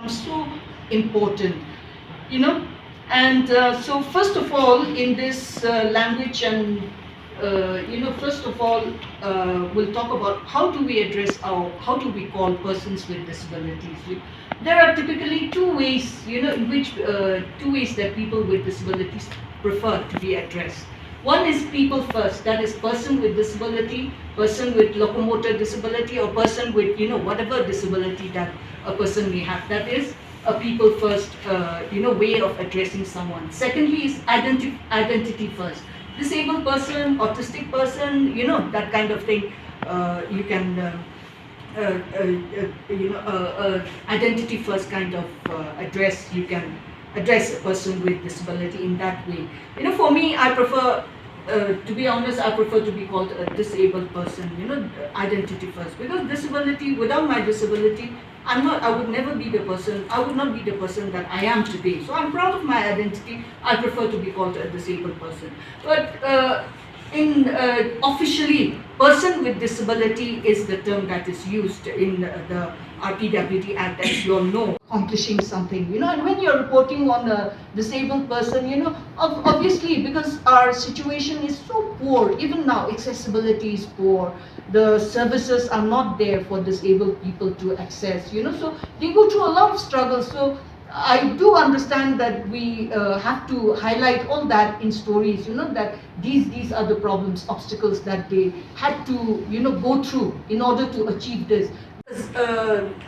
so important, you know. And so first of all, in this language and first of all, we'll talk about how do we address how do we call persons with disabilities. There are typically two ways, in which two ways that people with disabilities prefer to be addressed. One is people first, that is person with disability, person with locomotor disability, or person with, whatever disability that a person may have. That is a people first, way of addressing someone. Secondly is identity first. Disabled person, autistic person, that kind of thing. You can, identity first kind of address. You can address a person with disability in that way. For me, I prefer, to be honest, I prefer to be called a disabled person, identity first. Because disability, without my disability, I would never be the person, I would not be the person that I am today. So I'm proud of my identity. I prefer to be called a disabled person. But officially, person with disability is the term that is used in the RPWD Act, as you all know, accomplishing something, and when you're reporting on a disabled person, obviously, because our situation is so poor, even now, accessibility is poor, the services are not there for disabled people to access, so they go through a lot of struggles. So I do understand that we have to highlight all that in stories, that these are the problems, obstacles that they had to, go through in order to achieve this.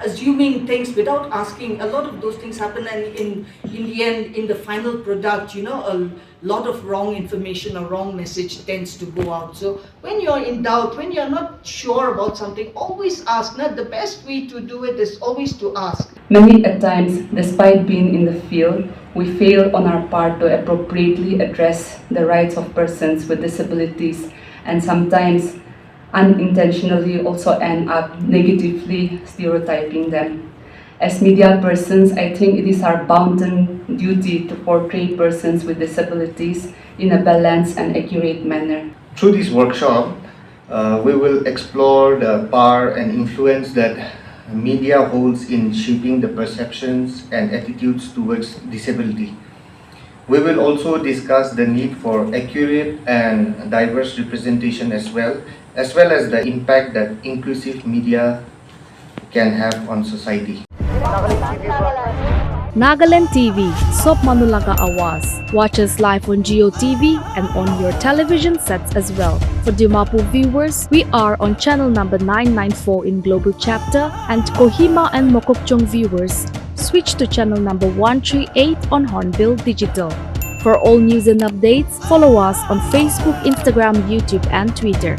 Assuming things without asking, a lot of those things happen, and in the end, in the final product, a lot of wrong information or wrong message tends to go out. So when you're in doubt, when you're not sure about something, always ask. Now, the best way to do it is always to ask. Many a times, despite being in the field, we fail on our part to appropriately address the rights of persons with disabilities, and sometimes unintentionally also end up negatively stereotyping them. As media persons, I think it is our bounden duty to portray persons with disabilities in a balanced and accurate manner. Through this workshop, we will explore the power and influence that media holds in shaping the perceptions and attitudes towards disability. We will also discuss the need for accurate and diverse representation as well as the impact that inclusive media can have on society. Nagaland TV, Sob Manulaga Awas. Watch us live on Geo TV and on your television sets as well. For Dimapur viewers, we are on channel number 994 in Global Chapter, and Kohima and Mokokchung viewers, switch to channel number 138 on Hornbill Digital. For all news and updates, follow us on Facebook, Instagram, YouTube, and Twitter.